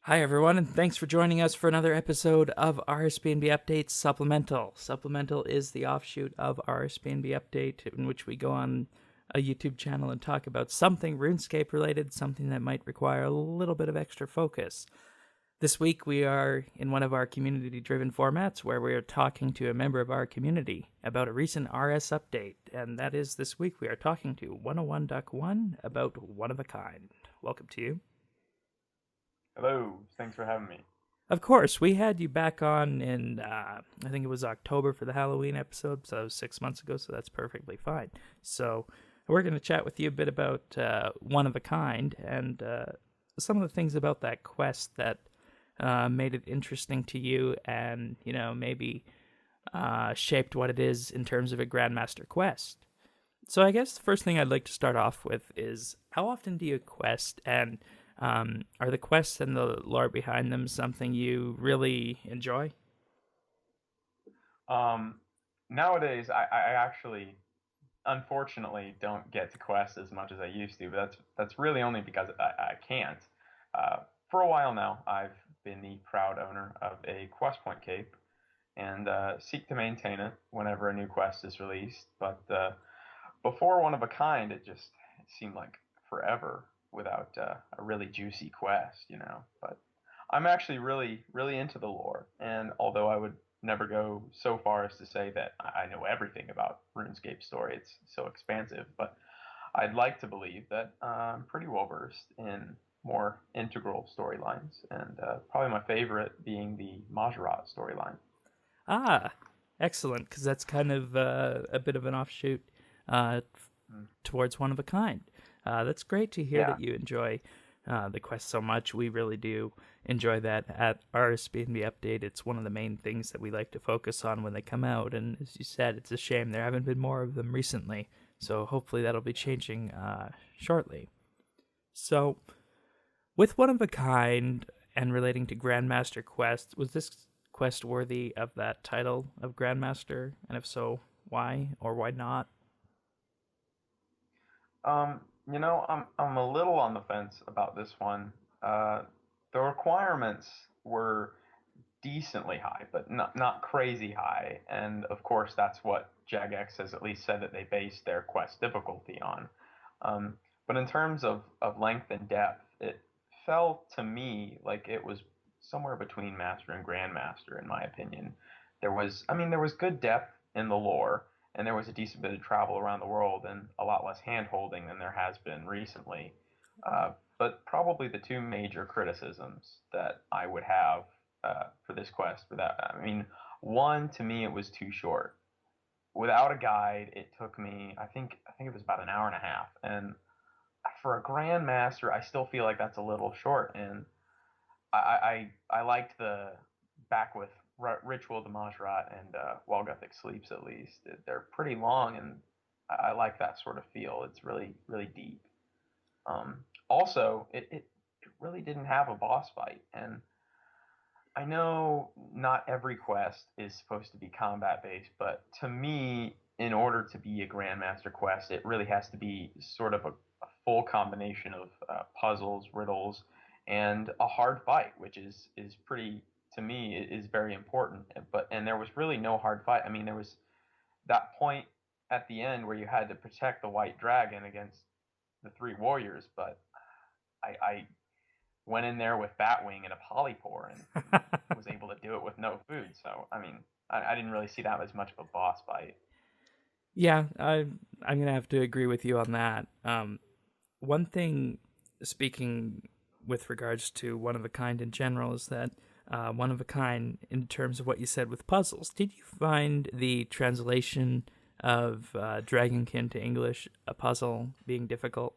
Hi, everyone, and thanks for joining us for another episode of RSBNB Update Supplemental. Supplemental is the offshoot of RSBNB Update, in which we go on a YouTube channel and talk about something RuneScape related, something that might require a little bit of extra focus. This week, we are in one of our community driven formats where we are talking to a member of our community about a recent RS update, and that is this week we are talking to 101.1 about One of a Kind. Welcome to you. Hello, thanks for having me. Of course, we had you back on in, I think it was October for the Halloween episode, so that was 6 months ago, so that's perfectly fine. So, we're going to chat with you a bit about One of a Kind and some of the things about that quest that made it interesting to you and, maybe shaped what it is in terms of a Grandmaster quest. So, I guess the first thing I'd like to start off with is how often do you quest, and are the quests and the lore behind them something you really enjoy? Um, Nowadays, I actually, unfortunately, don't get to quest as much as I used to, but that's really only because I can't. Uh, for a while now, I've been the proud owner of a quest point cape and seek to maintain it whenever a new quest is released. But before One of a Kind, it seemed like forever without a really juicy quest. But I'm actually really into the lore, and although I would never go so far as to say that I know everything about RuneScape story, it's so expansive, but I'd like to believe that I'm pretty well versed in more integral storylines, and probably my favorite being the Majorat storyline. Ah, excellent, because that's kind of a bit of an offshoot Mm. towards One of a Kind. That's great to hear Yeah. that you enjoy the quest so much. We really do enjoy that at RSBNB Update. It's one of the main things that we like to focus on when they come out. And as you said, it's a shame there haven't been more of them recently. So hopefully that'll be changing shortly. So, with One of a Kind and relating to Grandmaster Quest, was this quest worthy of that title of Grandmaster? And if so, why or why not? I'm a little on the fence about this one. Uh, the requirements were decently high, but not crazy high. And of course, that's what Jagex has at least said that they based their quest difficulty on. Um, but in terms of length and depth, it felt to me like it was somewhere between Master and Grandmaster, in my opinion. There was good depth in the lore, and there was a decent bit of travel around the world, and a lot less hand holding than there has been recently. But probably the two major criticisms that I would have for this quest, one, to me it was too short. Without a guide, it took me, I think it was about an hour and a half, and for a grandmaster, I still feel like that's a little short. And I liked the back with Ritual de Majrat and While Gothic Sleeps, at least. They're pretty long, and I like that sort of feel. It's really deep. Also, it really didn't have a boss fight, and I know not every quest is supposed to be combat based, but to me, in order to be a Grandmaster quest, it really has to be sort of a full combination of puzzles, riddles, and a hard fight, which is pretty, to me, is very important. And there was really no hard fight. I mean, there was that point at the end where you had to protect the White Dragon against the three warriors, but I went in there with Batwing and a Polypore and was able to do it with no food. So I didn't really see that as much of a boss fight. Yeah, I'm gonna have to agree with you on that. One thing, speaking with regards to One of a Kind in general, is that One of a Kind, in terms of what you said with puzzles, did you find the translation of Dragonkin to English a puzzle being difficult?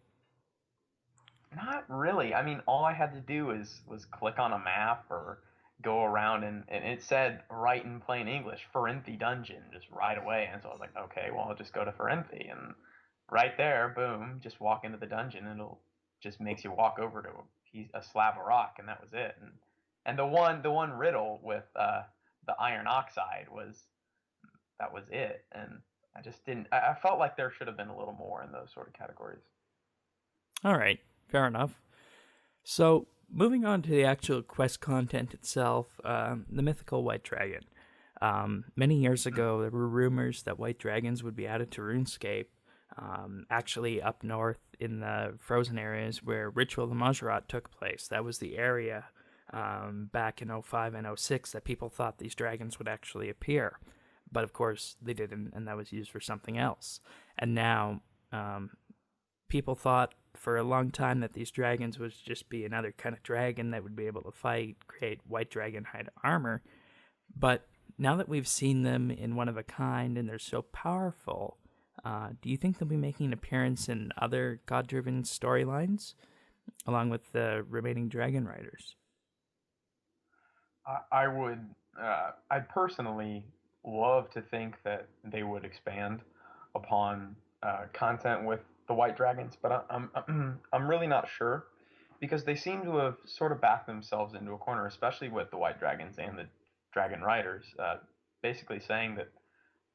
Not really. I mean, all I had to do was click on a map or go around, and it said right in plain English, Ferenthi Dungeon, just right away. And so I was like, okay, well, I'll just go to Ferenthi, and right there, boom, just walk into the dungeon, and it'll just makes you walk over to a slab of rock, and that was it. And the one riddle with the iron oxide was that was it. And I just didn't. I felt like there should have been a little more in those sort of categories. All right, fair enough. So moving on to the actual quest content itself, the mythical white dragon. Many years ago, there were rumors that white dragons would be added to RuneScape, actually up north in the frozen areas where Ritual of the Mazzaroth took place. That was the area back in '05 and '06 that people thought these dragons would actually appear. But of course, they didn't, and that was used for something else. And now, people thought for a long time that these dragons would just be another kind of dragon that would be able to fight, create white dragon hide armor. But now that we've seen them in one of a kind and they're so powerful, do you think they'll be making an appearance in other god-driven storylines, along with the remaining dragon riders? I would, I'd personally love to think that they would expand upon content with the White Dragons, but I'm really not sure because they seem to have sort of backed themselves into a corner, especially with the White Dragons and the Dragon Riders, basically saying that,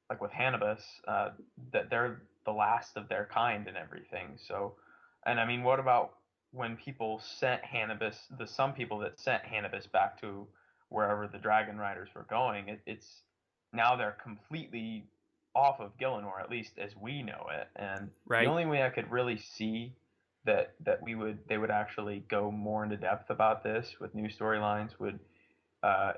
like with Hannibus, that they're the last of their kind and everything. So, and I mean, what about when people sent Hannibus, the some people that sent Hannibus back to wherever the Dragon Riders were going? It's now they're completely off of Gielinor, at least as we know it. And the Right? only way I could really see that they would actually go more into depth about this with new storylines would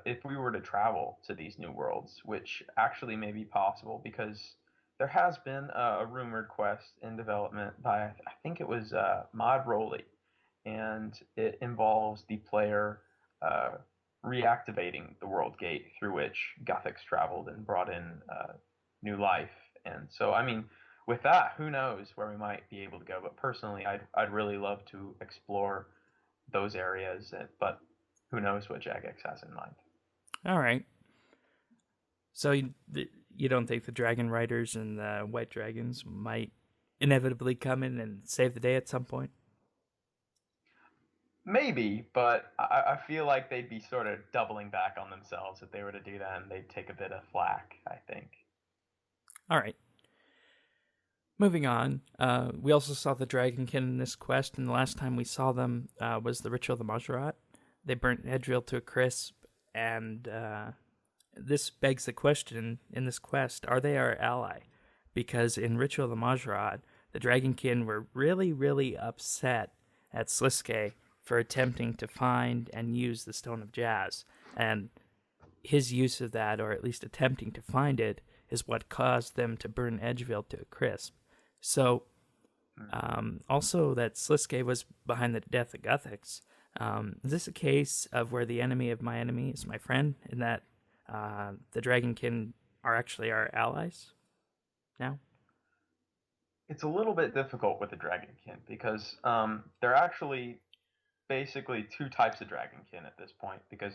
if we were to travel to these new worlds, which actually may be possible because there has been a rumored quest in development by I think it was Mod Rowley, and it involves the player uh, reactivating the world gate through which Guthix traveled and brought in new life. And so, I mean, with that, who knows where we might be able to go? But personally, I'd really love to explore those areas, but who knows what Jagex has in mind. All right. So you don't think the dragon riders and the white dragons might inevitably come in and save the day at some point? Maybe, but I feel like they'd be sort of doubling back on themselves if they were to do that, and they'd take a bit of flack, I think. All right. Moving on, we also saw the Dragonkin in this quest, and the last time we saw them was the Ritual of the Mazzaroth. They burnt Edriel to a crisp, and this begs the question in this quest, are they our ally? Because in Ritual of the Mazzaroth, the Dragonkin were really, really upset at Sliske for attempting to find and use the Stone of Jazz, and his use of that, or at least attempting to find it, is what caused them to burn Edgeville to a crisp. So, also that Sliske was behind the death of Guthix. Is this a case of where the enemy of my enemy is my friend, in that the Dragonkin are actually our allies now? It's a little bit difficult with the Dragonkin because they're actually basically two types of Dragonkin at this point. Because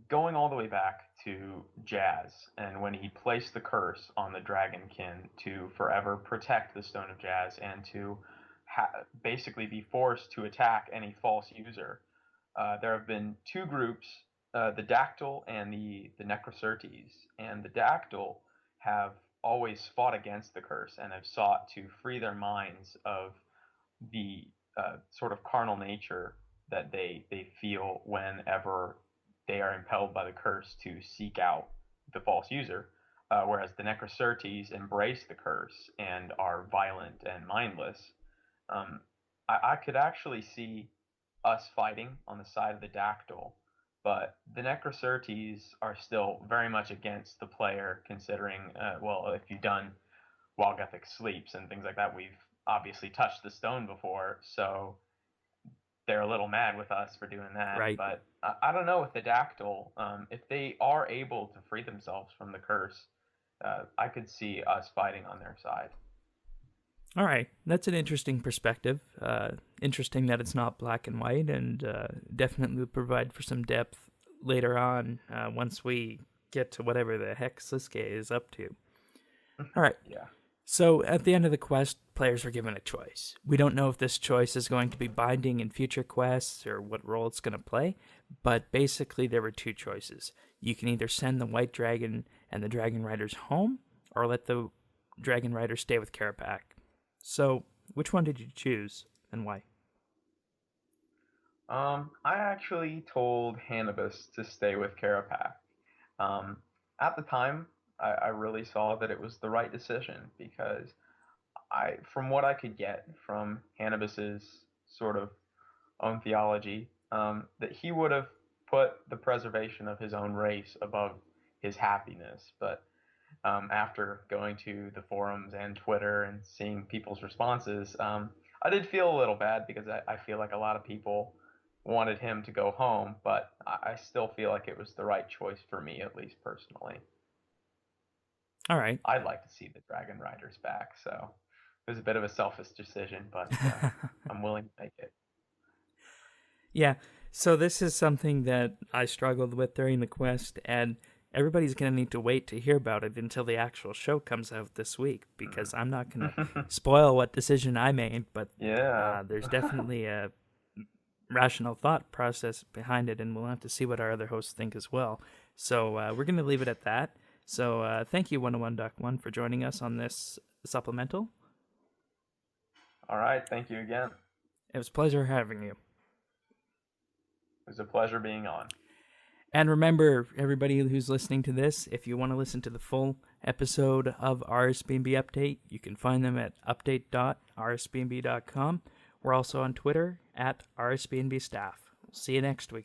going all the way back to Jazz, and when he placed the curse on the Dragonkin to forever protect the Stone of Jazz and to basically be forced to attack any false user, there have been two groups, the Dactyl and the Necrocertes. And the Dactyl have always fought against the curse and have sought to free their minds of the sort of carnal nature that they feel whenever they are impelled by the curse to seek out the false user, whereas the Necrocertes embrace the curse and are violent and mindless. Um, I could actually see us fighting on the side of the Dactyl, but the Necrocertes are still very much against the player, considering, well, if you've done While Guthix Sleeps and things like that, we've obviously touched the stone before, so they're a little mad with us for doing that. Right. But I don't know with the Dactyl, if they are able to free themselves from the curse, I could see us fighting on their side. All right, that's an interesting perspective. Interesting that it's not black and white, and definitely will provide for some depth later on once we get to whatever the heck Sliske is up to. All right. Yeah. So at the end of the quest, players are given a choice. We don't know if this choice is going to be binding in future quests or what role it's going to play, but basically there were two choices. You can either send the White Dragon and the Dragon Riders home, or let the Dragon Riders stay with Karapak. So, which one did you choose, and why? I actually told Hannibus to stay with Carapac. Um, at the time, I really saw that it was the right decision because from what I could get from Hannibus's sort of own theology, that he would have put the preservation of his own race above his happiness. But after going to the forums and Twitter and seeing people's responses, I did feel a little bad because I feel like a lot of people wanted him to go home, but I still feel like it was the right choice for me, at least personally. All right. I'd like to see the Dragon Riders back, so it was a bit of a selfish decision, but I'm willing to make it. Yeah. So this is something that I struggled with during the quest, and everybody's going to need to wait to hear about it until the actual show comes out this week, because I'm not going to spoil what decision I made, but Yeah. there's definitely a rational thought process behind it, and we'll have to see what our other hosts think as well. So we're going to leave it at that. So thank you, 101.1, for joining us on this supplemental. All right. Thank you again. It was a pleasure having you. It was a pleasure being on. And remember, everybody who's listening to this, if you want to listen to the full episode of RSBNB Update, you can find them at update.rsbnb.com. We're also on Twitter at RSBNB Staff. We'll see you next week.